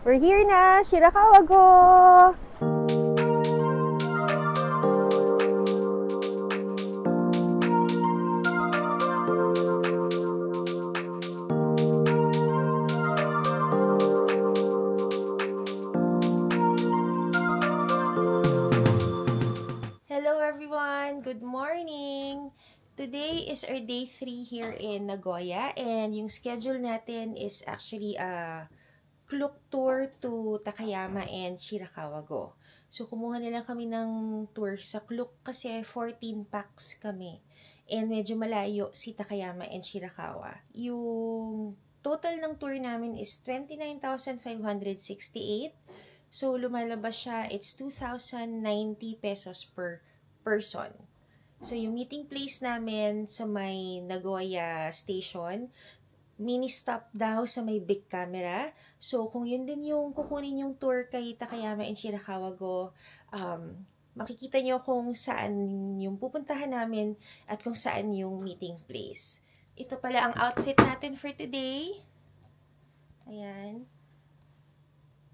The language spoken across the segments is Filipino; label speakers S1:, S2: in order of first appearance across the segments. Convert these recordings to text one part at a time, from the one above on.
S1: We're here na, Shirakawa go! Hello everyone! Good morning! Today is our day 3 here in Nagoya and yung schedule natin is actually a Klook tour to Takayama and Shirakawa go. So kumuha na lang kami ng tour sa Klook kasi 14 packs kami and medyo malayo si Takayama and Shirakawa. Yung total ng tour namin is 29,568. So lumalabas siya, it's 2,090 pesos per person. So, yung meeting place namin sa may Nagoya Station, mini stop daw sa may big camera. So, kung yun din yung kukunin yung tour kay Takayama and Shirakawa go, makikita nyo kung saan yung pupuntahan namin at kung saan yung meeting place. Ito pala ang outfit natin for today. Ayan.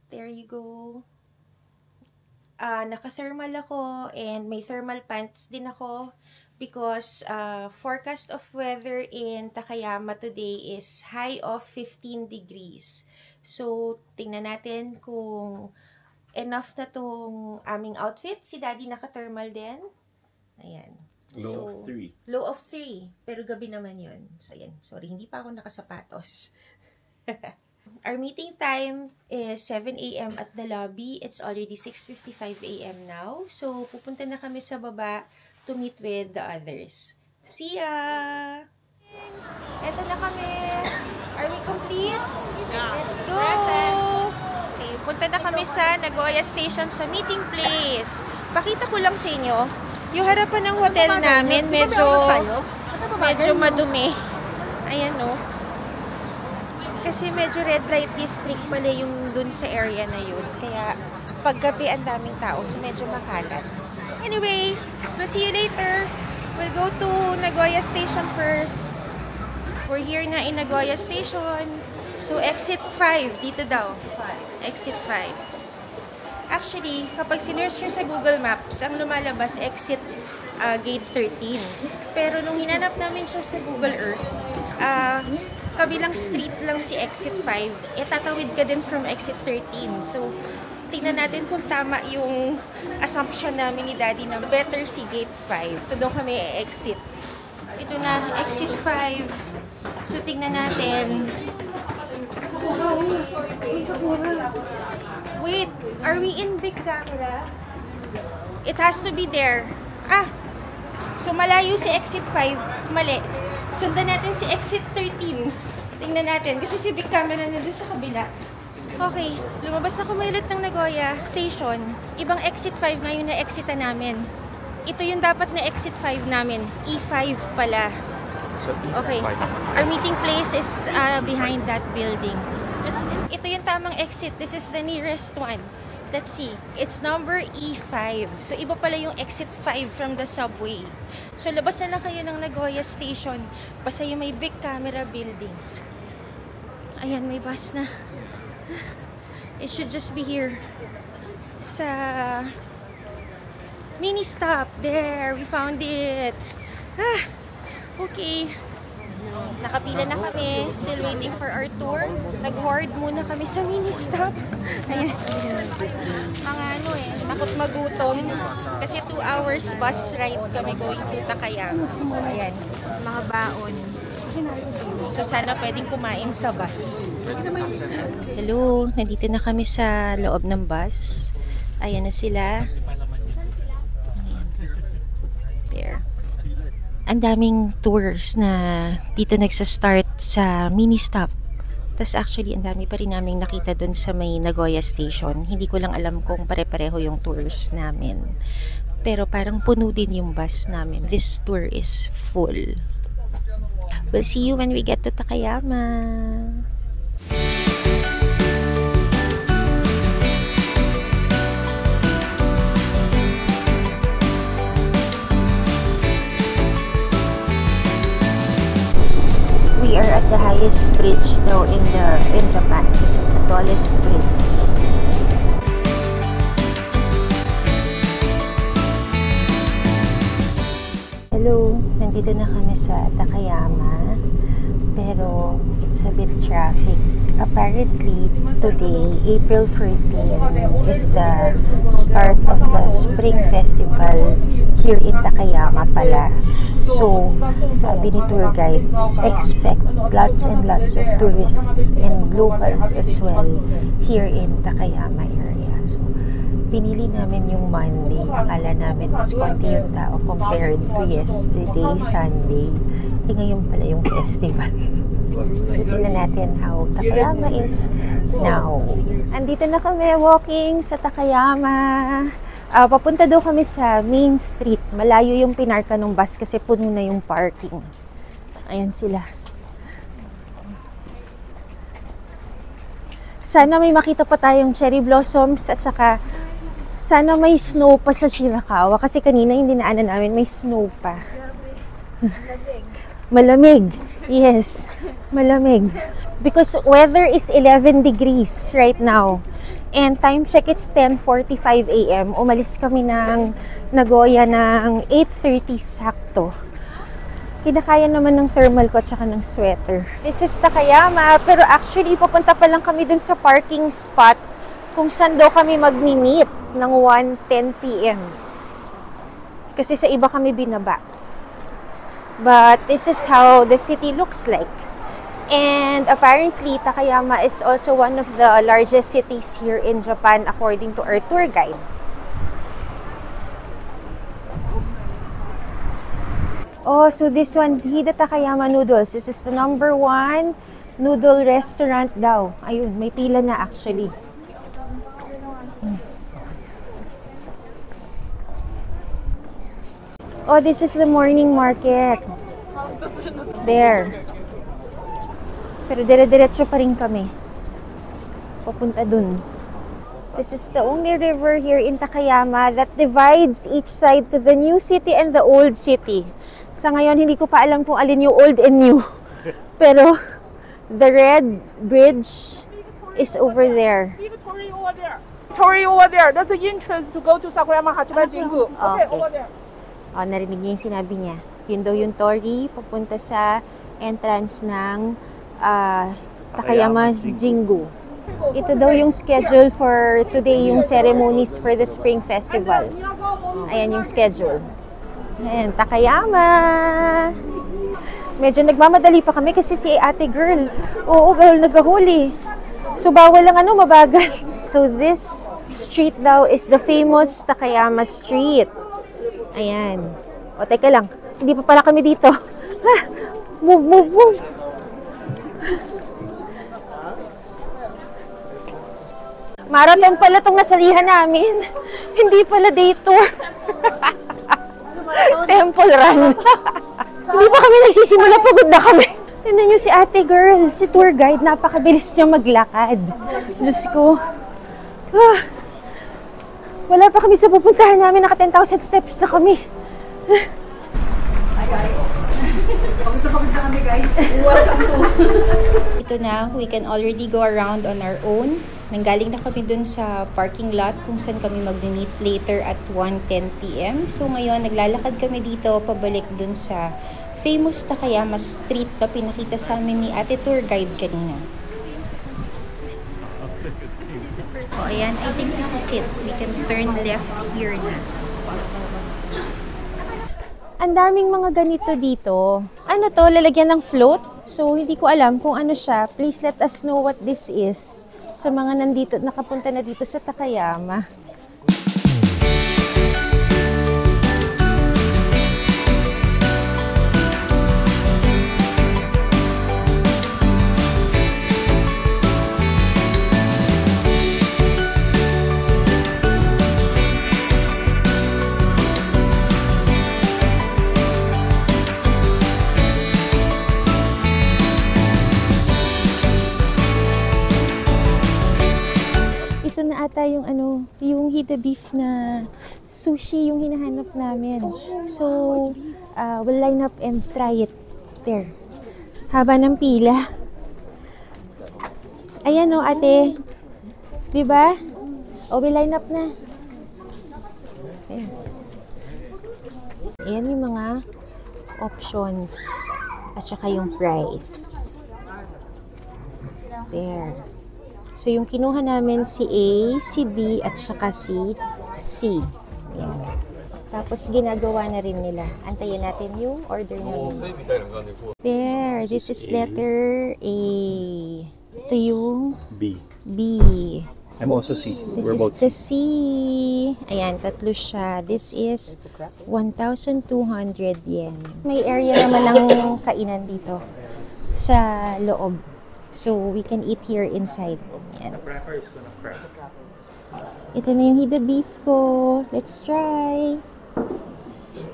S1: There you go. Naka-thermal ako and may thermal pants din ako because forecast of weather in Takayama today is high of 15 degrees. So, tingnan natin kung enough na tong aming outfit. Si Daddy naka-thermal din. Ayan.
S2: Low of 3.
S1: Low of 3. Pero gabi naman yun. So, ayan. Sorry, hindi pa ako nakasapatos. Our meeting time is 7 a.m. at the lobby. It's already 6:55 a.m. now. So, pupunta na kami sa baba to meet with the others. See ya! Eto na kami. Are we complete? Let's go! Okay, punta na kami sa Nagoya Station sa meeting place. Pakita ko lang sa inyo. Yung harapan ng hotel namin, medyo madumi. Ayan, no? Kasi medyo red light district pala yung dun sa area na yun. Kaya paggabi ang daming tao, so medyo makalat. Anyway, we'll see you later. We'll go to Nagoya Station first. We're here na in Nagoya Station. So exit 5, dito daw. Exit 5. Actually, kapag sinerge nyo sa Google Maps, ang lumalabas exit gate 13. Pero nung hinanap namin siya sa Google Earth, kabilang street lang si exit 5, tatawid ka din from exit 13. So, tingnan natin kung tama yung assumption namin ni Daddy na better si gate 5. So, doon kami exit. Ito na, exit 5. So, tingnan natin. Wait, are we in big camera? It has to be there. So, malayo si exit 5. Mali. Sundan natin si exit 13. Tingnan natin. Kasi si big camera na doon sa kabila. Okay. Lumabas ako may ulit ng Nagoya Station. Ibang exit 5 na yung na-exita namin. Ito yung dapat na exit 5 namin. E5 pala.
S2: So, east
S1: okay.
S2: 5.
S1: Our meeting place is behind that building. Ito yung tamang exit. This is the nearest one. Let's see. It's number E5. So, iba pala yung exit 5 from the subway. So, labas na lang kayo ng Nagoya Station. Basta yung may big camera building. Ayan, may bus na. It should just be here. Sa mini stop. There, we found it. Okay. Nakapila na kami. Still waiting for our tour. Nag-hoard muna kami sa mini stop. Ayan. Mga takot magutom. Kasi 2 hours bus ride kami going to Takayama. Ayan. Mga baon. So, sana pwedeng kumain sa bus. Hello. Nandito na kami sa loob ng bus. Ayan na sila. Ayan. There. Ang daming tours na dito nagsa-start sa mini stop. Tas actually, ang dami pa rin naming nakita dun sa may Nagoya Station. Hindi ko lang alam kung pare-pareho yung tours namin. Pero parang puno din yung bus namin. This tour is full. We'll see you when we get to Takayama. We are at the highest bridge though in Japan. This is the tallest bridge. Nandito na kami sa Takayama, pero it's a bit traffic. Apparently, today, April 14, is the start of the Spring Festival here in Takayama pala. So, sabi ni tour guide, expect lots and lots of tourists and locals as well here in Takayama area. So, pinili namin yung Monday. Akala namin mas konti yung tao compared to yesterday, Sunday. Ngayon pala yung festival. So, tingnan natin how Takayama is now. Andito na kami walking sa Takayama. Papunta daw kami sa main street. Malayo yung pinarka ng bus kasi puno na yung parking. Ayan sila. Sana may makita pa tayong cherry blossoms at saka sana may snow pa sa Shirakawa kasi kanina yung dinaanan namin may snow pa. Malamig. Yes, malamig. Because weather is 11 degrees right now. And time check, it's 10:45 a.m. Umalis kami ng Nagoya ng 8:30 sakto. Kinakaya naman ng thermal ko at saka ng sweater. This is Takayama, pero actually papunta pa lang kami dun sa parking spot kung saan daw kami magmi-meet ng 1:10 p.m. Kasi sa iba kami binaba. But this is how the city looks like. And apparently, Takayama is also one of the largest cities here in Japan according to our tour guide. Oh, so this one, Hida Takayama Noodles. This is the #1 noodle restaurant daw. Ayun, may pila na actually. Oh, this is the morning market. There. Pero dire-diretso pa rin kami. Papunta dun. This is the only river here in Takayama that divides each side to the new city and the old city. Sa ngayon, hindi ko pa alam kung alin yung old and new. Pero, the red bridge is over there.
S3: Torii over there. That's the entrance to go to Sakurayama Hachiman Jingu. Okay, over there.
S1: Oh, narinig niya yung sinabi niya. Yun daw yung torii, papunta sa entrance ng Takayama Jingu. Ito daw yung schedule for today, yung ceremonies for the Spring Festival. Ayan yung schedule. Ayan, Takayama! Medyo nagmamadali pa kami kasi si ate girl. Oo, girl, nagahuli. So, bawal lang mabagal. So, this street daw is the famous Takayama Street. Ayan. O, teka lang. Hindi pa pala kami dito. Move, move, move. Marathon pala itong nasalihan namin. Hindi pala dito. Temple run. Hindi pa kami nagsisimula. Pagod na kami. Tignan niyo si ate girl, si tour guide. Napakabilis niya maglakad. Diyos ko. Wala pa kami sa pupuntahan namin. Naka 10,000 steps na kami. Hi guys. Papunta kami guys. Welcome to. Ito na, we can already go around on our own. Nanggaling na kami dun sa parking lot kung saan kami mag-meet later at 1:10 p.m. So ngayon, naglalakad kami dito pabalik dun sa famous Takayama Street na pinakita sa amin ni ate tour guide kanina. Oh, ayan. I think this is it. We can turn left here na. Ang daming mga ganito dito. Ano to? Lalagyan ng float? So, hindi ko alam kung ano siya. Please let us know what this is. Sa mga nandito, nakapunta na dito sa Takayama. Ata yung yung Hida beef na sushi yung hinahanap namin. So, we'll line up and try it there. Haba ng pila. Ayan o, ate. Diba? O, we'll line up na. Ayan. Ayan yung mga options at saka yung price. There. So, yung kinuha namin si A, si B, at saka si C. Yan. Tapos, ginagawa na rin nila. Antayin natin yung order namin. There. This is letter A. Ito yung
S2: B.
S1: B.
S2: I'm also C.
S1: This
S2: We're
S1: is
S2: both
S1: the
S2: C.
S1: C. Ayan, tatlo siya. This is 1,200 yen. May area naman ng kainan dito sa loob. So, we can eat here inside. Ayan. Ito na yung hida beef ko. Let's try.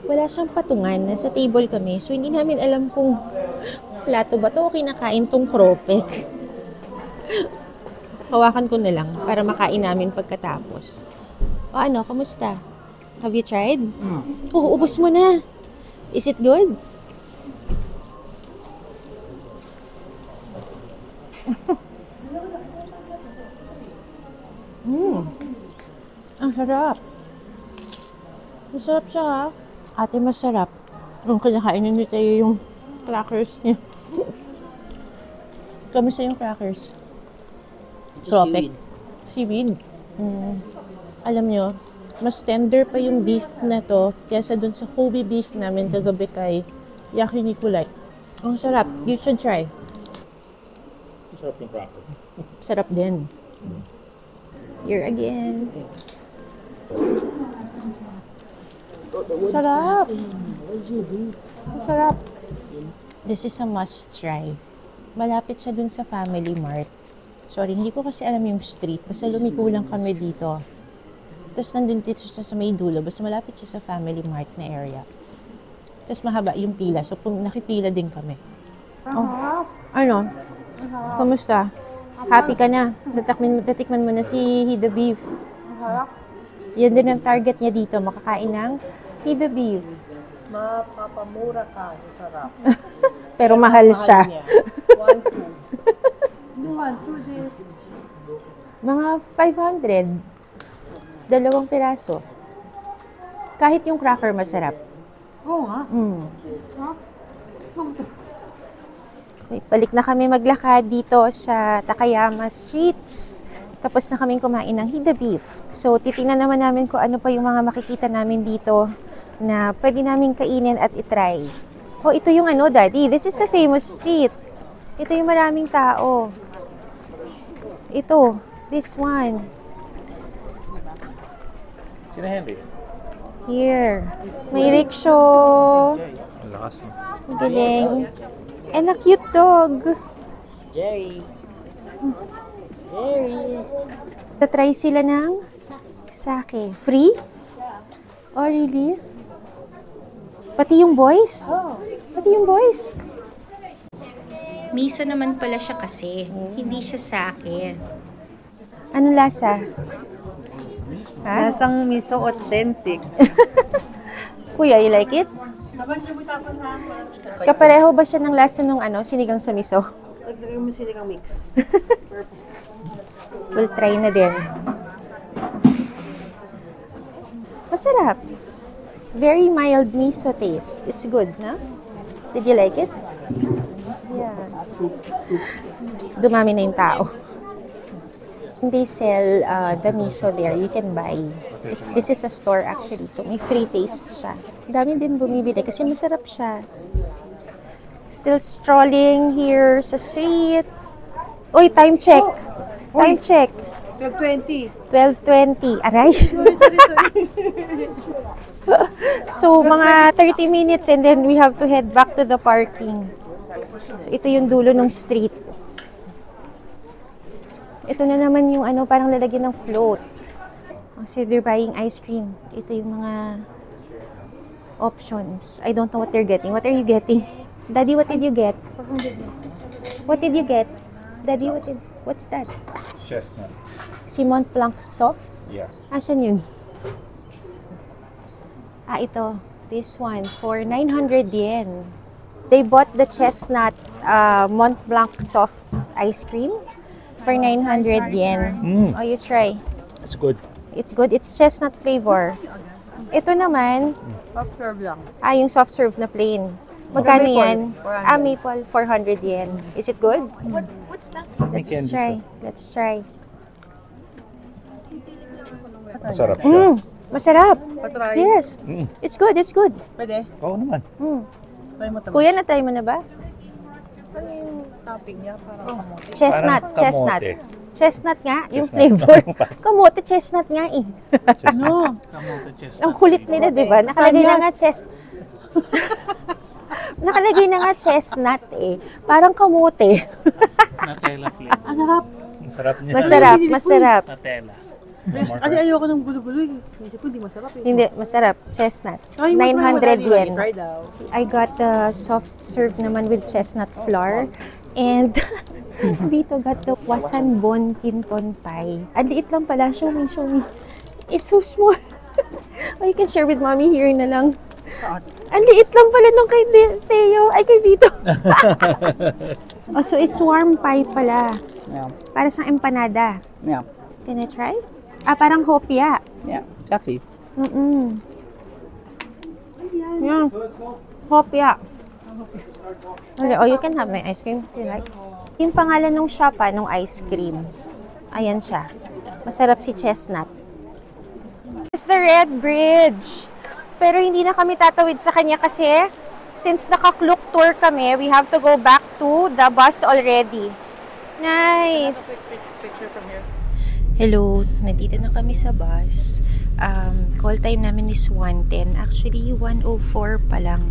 S1: Wala siyang patungan. Nasa table kami. So, hindi namin alam kung plato ba to o kinakain tong kropek. Hawakan ko na lang para makain namin pagkatapos. O ano, kamusta? Have you tried? Oh, ubos mo na. Is it good? Ang sarap. Masarap siya ha. Ate, masarap. Ang kinakainin ni Tayo yung crackers niya. Kamusta yung crackers? Tropic. Seaweed. Alam nyo, mas tender pa yung beef na to kaysa dun sa Kobe beef namin kagabi kay Yakinikulay. Ang sarap. You should try.
S2: Sarap yung cracker.
S1: Sarap din. Here again. Sarap. Sarap. This is a must try. Malapit siya dun sa Family Mart. Sorry, hindi ko kasi alam yung street. Basta lumiko lang kami dito. Tapos nandun dito siya sa may dulo. Basta malapit siya sa Family Mart na area. Tapos mahaba yung pila. So, nakipila din kami. Oh. Ano? Kamusta? Happy ka na? Natikman mo na si Hida Beef. Yan din ang target niya dito. Makakain ng Hida Beef.
S3: Mapapamura ka. Sarap.
S1: Pero mahal siya.
S3: 1, 2.
S1: Mga 500. 2 piraso. Kahit yung cracker masarap.
S3: Oo nga.
S1: Okay, balik na kami maglakad dito sa Takayama Streets. Tapos na kaming kumain ng Hida Beef. So, titingnan naman namin kung ano pa yung mga makikita namin dito na pwede namin kainin at itry. Oh, ito yung ano, Daddy. This is a famous street. Ito yung maraming tao. Ito. This one.
S2: Sino Henry?
S1: Here. May rickshaw.
S2: Ang lakas niya.
S1: Ang galing. And a cute dog.
S3: Jerry.
S1: Tatry sila ng sake. Free? Oh, really? Pati yung boys? Pati yung boys? Miso naman pala siya kasi. Hindi siya sake. Anong lasa? Ha?
S3: Lasang miso authentic.
S1: Kuya, you like it? Kapareho ba siya ng lasa ng sinigang sa miso?
S3: Lagyan mo sinigang mix.
S1: We'll try na din. Masarap. Very mild miso taste. It's good, no? Did you like it? Yeah. Dumami na yung tao. They sell the miso there. You can buy. This is a store actually. So, may free taste siya. Dami din bumibili kasi masarap siya. Still strolling here sa street. Uy, time check. Time check.
S3: 12:20.
S1: 12:20. Aray. So, mga 30 minutes and then we have to head back to the parking. So, ito yung dulo ng street. Ito na naman yung parang lalagyan ng float. So, they're buying ice cream. Ito yung mga options. I don't know what they're getting. What are you getting? Daddy, what did you get? What did you get? Daddy, what's that?
S2: Chestnut.
S1: Si Mont Blanc Soft?
S2: Yeah.
S1: Asan yun? Ito. This one for 900 yen. They bought the chestnut Mont Blanc Soft ice cream for 900 yen. Oh, you try.
S2: It's good.
S1: It's good. It's chestnut flavor. Ito naman,
S3: Soft serve lang.
S1: yung soft serve na plain. Magkano
S3: Maple,
S1: yan?
S3: 400.
S1: Ah, maple, 400 yen. Is it good?
S3: What's that?
S1: Let's
S2: candy
S1: try.
S2: siya.
S1: Let's try.
S2: Masarap siya.
S1: Masarap.
S3: Patry.
S1: Yes. It's good, it's good.
S3: Pwede?
S2: Oo naman.
S3: Try mo ito.
S1: Kuya, na-try mo na ba?
S3: Ano yung topping niya? Parang kamote.
S1: Chestnut,
S2: Parang
S1: chestnut.
S2: kamote.
S1: Chestnut nga, yung
S2: Chestnut.
S1: flavor. Kamote, chestnut nga eh.
S3: Ano?
S1: Ang kulit nila, di ba? Nakalagay na nga Nakalagay na nga chestnut eh. Parang kamote.
S4: Nutella flavor.
S3: Ang harap.
S2: Ang sarap niya.
S1: Masarap, masarap.
S4: Nutella.
S3: Ay, ayoko ng gulo-gulo eh. Medyo po hindi masarap eh.
S1: Hindi, masarap. Chestnut.
S3: Try mo,
S1: 900 yen.
S3: Try daw.
S1: I got the soft serve naman with chestnut flour. And Vito got the wasan bon kinton pie. Ang liit lang pala. Show me, show me. It's so small. Oh, you can share with mommy here na lang.
S3: Saan?
S1: Ang liit lang pala nung kay Teo. Ay, kay Vito. Oh, so it's warm pie pala.
S3: Yeah.
S1: Para sa empanada.
S3: Yeah.
S1: Can I try? Ah, parang hopya.
S3: Yeah. Jackie.
S1: Yeah. Hopya. Okay, oh, you can have my ice cream if you like. Yung pangalan ng shop, nung ice cream. Ayan siya. Masarap si Chestnut. It's the Red Bridge. Pero hindi na kami tatawid sa kanya kasi since naka-cloak tour kami, we have to go back to the bus already. Nice!
S3: Picture from here.
S1: Hello, nandito na kami sa bus. Call time namin is 1:10. Actually, 1:04 pa lang.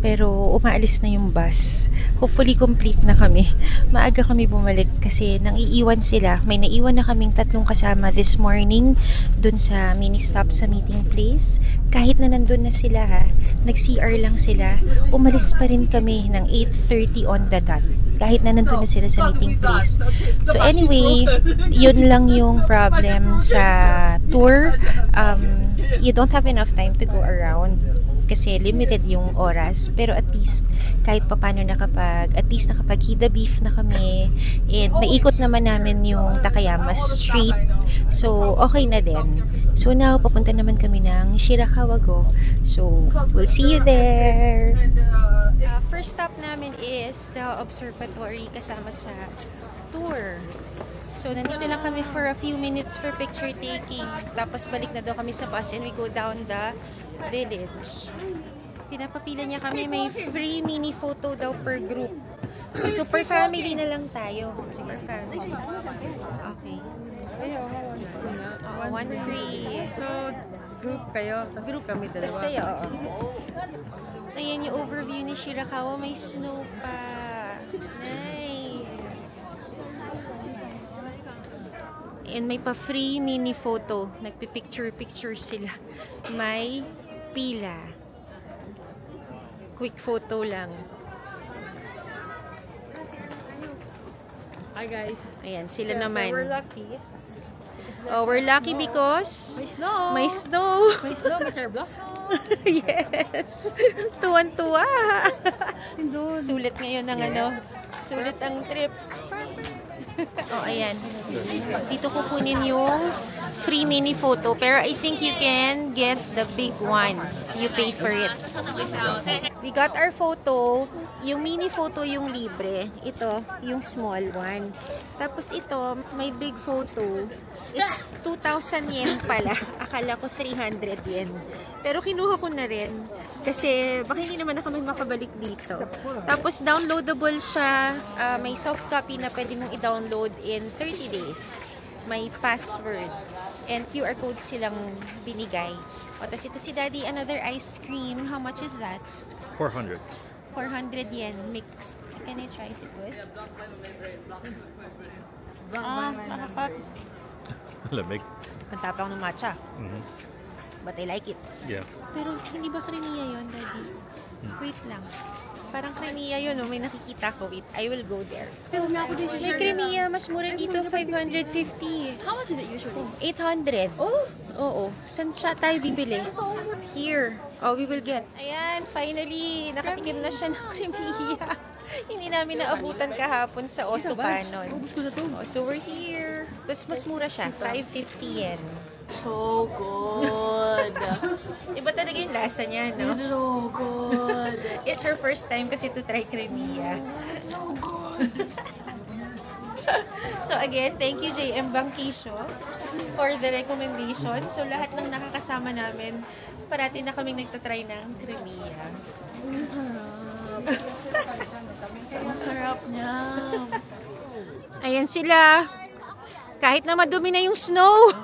S1: Pero umaalis na yung bus. Hopefully, complete na kami. Maaga kami bumalik kasi nang iiwan sila. May naiwan na kaming 3 kasama this morning dun sa mini stop sa meeting place. Kahit na nandun na sila nag-CR lang sila, umalis pa rin kami ng 8:30 on the dot. Kahit na nandun na sila sa meeting place. So anyway, yun lang yung problem sa tour. You don't have enough time to go around kasi limited yung oras, pero at least kahit papano nakapag-Hida beef na kami and naikot naman namin yung Takayama Street, so okay na din. So now papunta naman kami ng Shirakawa-go, so we'll see you there. First stop namin is the observatory kasama sa tour. So, nandito lang kami for a few minutes for picture taking. Tapos, balik na daw kami sa bus and we go down the village. Pinapapila niya kami. May free mini photo daw per group. So, per family na lang tayo. Per family. Okay. One free.
S5: So, group kayo, group kami
S1: Tapos
S5: dalawa.
S1: kayo, Ayan yung overview ni Shirakawa. May snow pa. Nice. And may pa-free mini photo. Nagpipicture-picture sila. May pila. Quick photo lang.
S5: Hi guys.
S1: Ayan, sila naman.
S5: We're lucky.
S1: Oh, we're lucky because
S5: May snow.
S1: may snow.
S5: May snow, may cherry blossom.
S1: Yes. Tuwan-tuwa. Sulit ngayon ang sulit ang trip. Oh, ayan. Dito kukunin yung free mini photo. Pero I think you can get the big one. You pay for it. We got our photo. Yung mini photo yung libre. Ito, yung small one. Tapos ito, may big photo. It's 2,000 yen pala. Akala ko 300 yen. Pero kinuha ko na rin. Kasi baka hindi naman na kami makabalik dito. Tapos downloadable siya. May soft copy na pwede mong i-download in 30 days. May password. And QR code silang binigay. O, tapos ito si Daddy, another ice cream. How much is that?
S2: 400.
S1: 400 yen mixed. Can I try? Is it good? Nakakap.
S2: Lamig.
S1: Ang tapang ng matcha. But I like it.
S2: Yeah.
S1: Pero hindi ba kremiya yun, Daddy? Wait lang. Parang kremiya yun, no? May nakikita ko. Wait, I will go there. May kremiya, mas mura dito, 550.
S5: How much is it usually?
S1: 800. Oh? Oo. Saan siya tayo bibili? Here. Oh, we will get. Ayan, finally, nakatikim na siya ng kremiya. Hindi namin naabutan kahapon sa Osopanon. Oh, so we're here. Mas mura siya, 550 yen.
S5: So good.
S1: Iba talaga yung lasa niya, no?
S5: It's so good.
S1: It's her first time kasi to try Cremia.
S5: So good.
S1: So again, thank you JM Bangkisyo for the recommendation. So lahat ng nakakasama namin, parati na kaming nagtatry ng Cremia.
S5: Ang sarap niya.
S1: Ayan sila. Kahit na madumi na yung snow.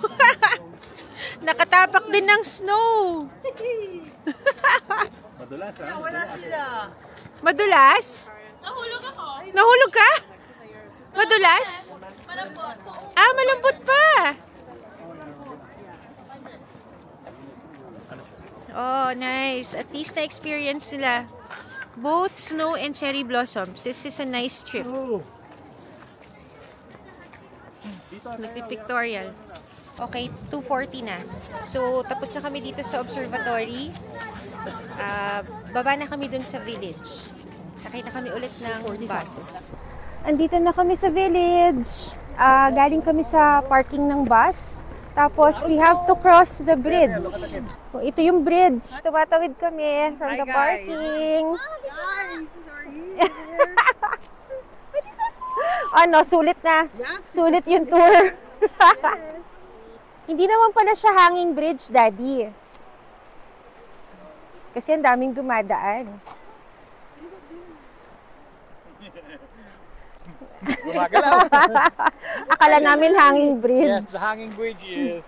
S1: Nakatapak din ng snow.
S2: Madulas, ha?
S1: Madulas? Nahulog ako. Nahulog ka? Madulas? Malambot. Ah, malambot pa. Oh, nice. At least na-experience nila both snow and cherry blossoms. This is a nice trip. Nagpipictorial. Okay, 2:40 na. So, tapos na kami dito sa observatory. Baba na kami dun sa village. Sakay na kami ulit ng bus. Andito na kami sa village. Galing kami sa parking ng bus. Tapos, we have to cross the bridge. So, ito yung bridge. Tumatawid kami from the parking. Ano, sulit na. Sulit yung tour. Hindi naman pala siya hanging bridge, Daddy. Kasi ang daming dumadaan. Akala namin hanging bridge.
S2: Yes, the hanging bridge is...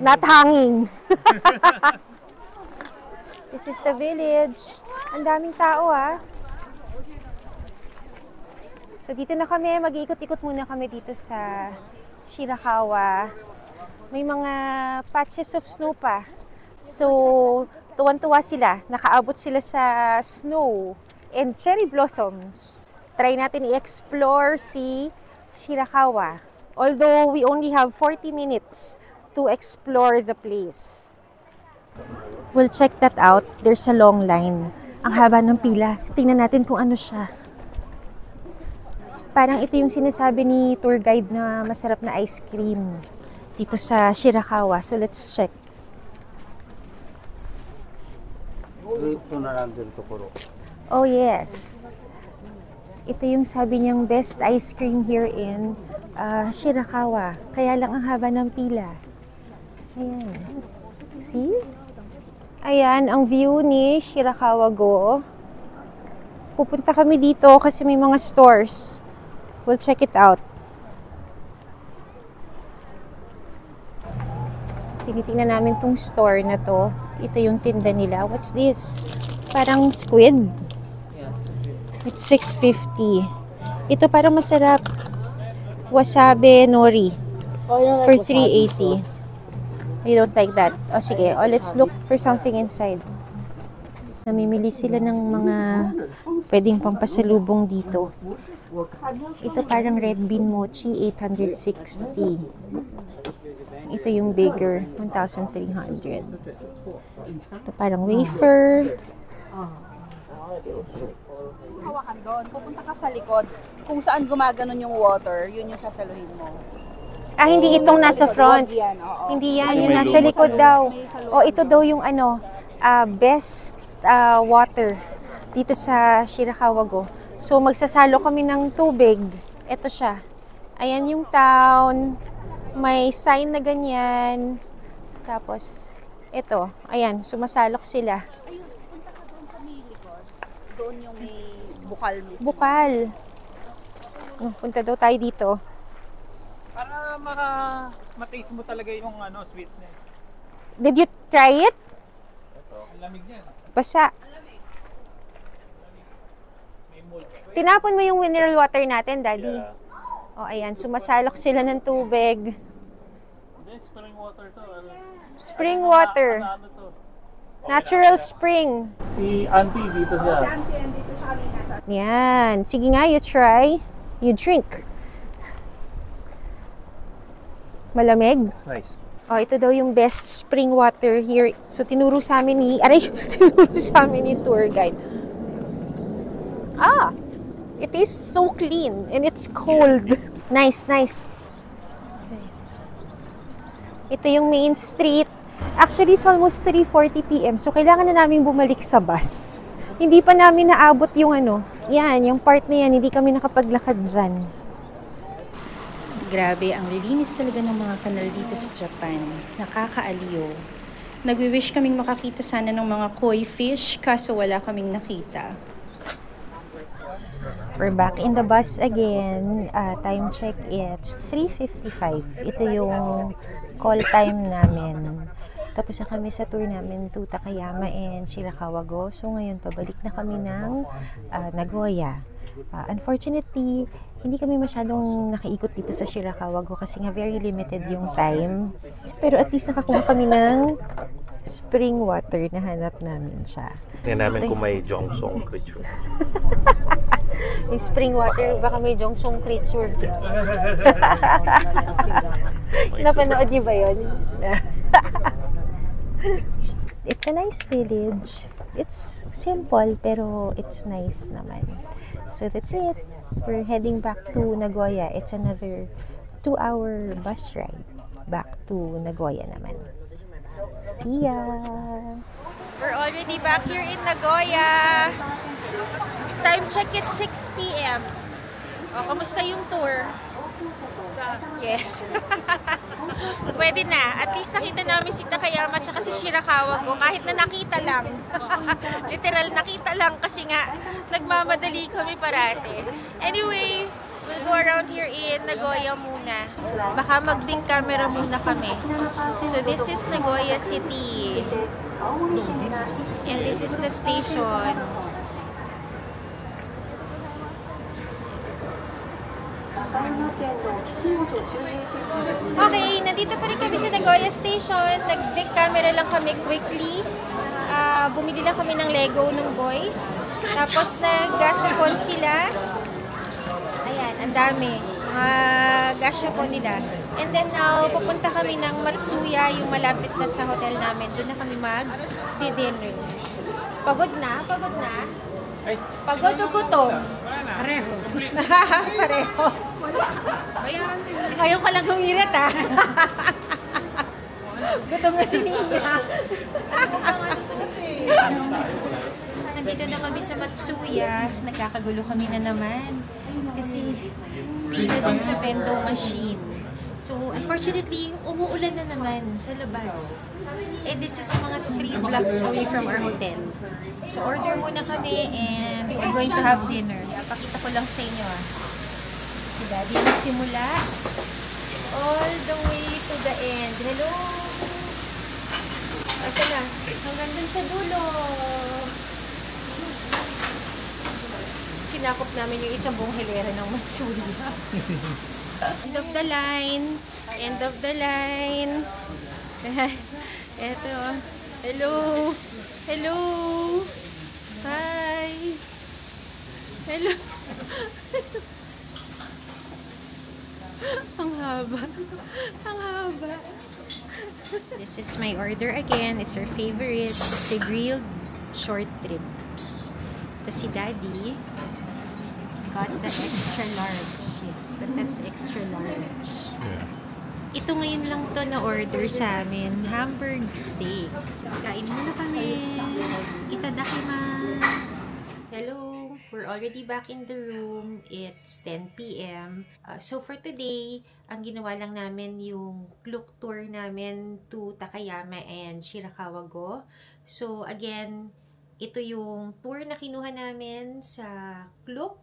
S1: Not hanging. This is the village. Ang daming tao, ah. So, dito na kami. Mag-iikot-ikot muna kami dito sa Shirakawa. May mga patches of snow pa. So, tuwan-tuwa sila. Nakaabot sila sa snow and cherry blossoms. Try natin i-explore si Shirakawa. Although, we only have 40 minutes to explore the place. We'll check that out. There's a long line. Ang haba ng pila. Tingnan natin kung ano siya. Parang ito yung sinasabi ni tour guide na masarap na ice cream dito sa Shirakawa. So, let's check. Oh, yes. Ito yung sabi niyang best ice cream here in Shirakawa. Kaya lang ang haba ng pila. Ayan. See? Ayan, ang view ni Shirakawa Go. Pupunta kami dito kasi may mga stores. We'll check it out. Tinitingnan namin tong store na to. Ito yung tinda nila. What's this? Parang squid. It's $6.50. Ito parang masarap. Wasabi nori. For $3.80. You don't like that? O sige, let's look for something inside. Namimili sila ng mga pwedeng pampasalubong dito. Ito parang red bean mochi, $860. Ito yung bigger, $1,300. Ito parang wafer.
S6: Hawakan doon. Pupunta ka sa likod. Kung saan gumaganon yung water, yun yung sasaluhin mo.
S1: Hindi itong nasa front.
S6: Yan, oo.
S1: Hindi yan, yung nasa likod daw. O, ito daw yung best water dito sa Shirakawa Go. So, magsasalo kami ng tubig. Ito siya. Ayan yung town. May sign na ganyan. Tapos, ito. Ayan, sumasalok sila.
S6: Ayun, punta ka doon sa may likod. Doon yung may bukal mismo.
S1: Bukal. Punta daw tayo dito.
S2: Para mataste mo talaga yung sweetness.
S1: Did you try it?
S2: Ang lamig niya.
S1: Basa. Tinapon mo yung mineral water natin, Daddy.
S2: Yeah.
S1: O, ayan. Sumasalok sila ng tubig.
S2: Hindi, spring water to.
S1: Spring water.
S2: Ano to?
S1: Natural spring.
S2: Si Auntie dito siya.
S1: Yan. Sige nga, you try. You drink. Malamig.
S2: It's nice.
S1: Oh, ito daw yung best spring water here. So, tinuro sa amin ni tour guide. It is so clean and it's cold. Nice, nice. Okay. Ito yung main street. Actually, it's almost 3:40 p.m. So, kailangan na namin bumalik sa bus. Hindi pa namin naabot yung yung part na yan. Hindi kami nakapaglakad dyan.
S6: Grabe, ang linis talaga ng mga kanal dito sa Japan. Nakakaaliw. Nagwi-wish kaming makakita sana ng mga koi fish, kaso wala kaming nakita.
S1: We're back in the bus again. Time check, it's 3:55. Ito yung call time namin. Tapos na kami sa tour namin to Takayama and Shirakawa-go. So ngayon, pabalik na kami ng Nagoya. Unfortunately, hindi kami masyadong nakaikot dito sa Shirakawa-go kasi nga very limited yung time. Pero at least nakakuha kami ng spring water na hanap namin siya.
S7: Tingnan namin kung may Jongsong creature.
S1: Yung spring water, baka may Jongsong creature. Napanood niyo ba yun? It's a nice village. It's simple pero it's nice naman. So that's it. We're heading back to Nagoya. It's another 2-hour bus ride back to Nagoya naman. See ya! We're already back here in Nagoya. Time check is 6 p.m. Kamusta yung tour? Yes. Pwede na. At least nakita namin si Takayama at si Shirakawa-go. Kahit na nakita lang. Literal nakita lang kasi nga nagmamadali kami parate. Anyway, we'll go around here in Nagoya muna. Baka mag-bing camera muna kami. So this is Nagoya City. And this is the station. Okay, nandito pa rin kami sa Nagoya Station. Nag-big camera lang kami quickly. Bumili lang kami ng Lego ng boys. Tapos nag-gashapon sila. Ayan, ang dami. Mga gashapon nila. And then now, pupunta kami ng Matsuya, yung malapit na sa hotel namin. Doon na kami mag-dinner. Pagod na? Pagod na? Pagod o gutom? Pareho. Pareho. Ngayon ka lang humirat, ha? Gutom na si Nina. Nandito na kami sa Matsuya. Nagkakagulo kami na naman. Kasi pila din sa vendo machine. So, unfortunately, umuulan na naman sa labas. And this is mga 3 blocks away from our hotel. So, order muna kami and we're going to have dinner. Pakita ko lang sa inyo, Si Daddy nagsimula all the way to the end. Hello! Asa na? Hanggang dun sa dulo. Sinakop namin yung isang buong hilera ng Matsuya. End of the line. End of the line. Eto. Hello. Hello. Hi. Hello. Ang haba. Ang haba. This is my order again. It's our favorite. It's a grilled short ribs. Ito si Daddy got the extra large. Yes, but that's extra large.
S7: Yeah.
S1: Ito ngayon lang to na order sa amin. Hamburg steak. Kain muna kami. Itadakimasu. Hello. We're already back in the room. It's 10 p.m. So for today, ang ginawa lang namin yung Klook tour namin to Takayama and Shirakawa-go. So again, ito yung tour na kinuha namin sa Klook.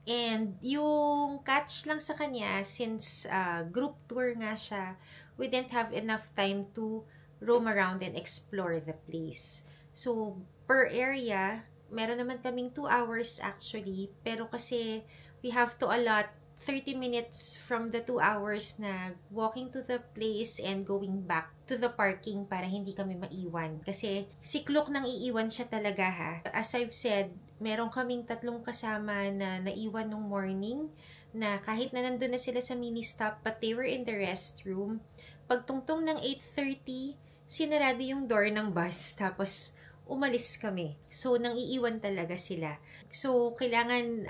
S1: And yung catch lang sa kanya, since group tour nga siya, we didn't have enough time to roam around and explore the place. So, per area, meron naman kaming 2 hours actually, pero kasi we have to allot 30 minutes from the 2 hours na walking to the place and going back to the parking para hindi kami maiwan. Kasi si Klook nang iiwan siya talaga, ha. As I've said, meron kaming 3 kasama na naiwan nung morning na kahit na nandun na sila sa mini-stop but they were in the restroom. Pagtungtong ng 8:30, sinarado yung door ng bus tapos umalis kami. So, nang iiwan talaga sila. So, kailangan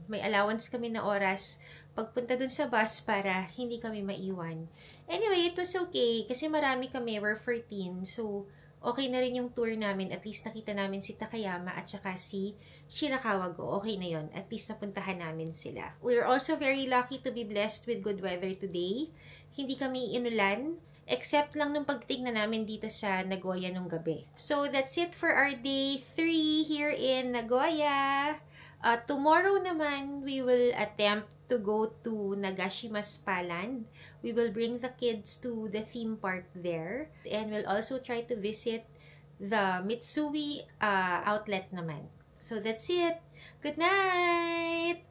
S1: may allowance kami na oras pagpunta dun sa bus para hindi kami maiwan. Anyway, it was okay kasi marami kami, we're 14, so okay na rin yung tour namin. At least nakita namin si Takayama at saka si Shirakawa-go. Okay na yon. At least napuntahan namin sila. We're also very lucky to be blessed with good weather today. Hindi kami inulan, except lang nung pagtingnan namin dito sa Nagoya nung gabi. So, that's it for our day 3 here in Nagoya. Tomorrow naman, we will attempt to go to Nagashima Spa Land. We will bring the kids to the theme park there. And we'll also try to visit the Mitsui outlet naman. So, that's it. Good night!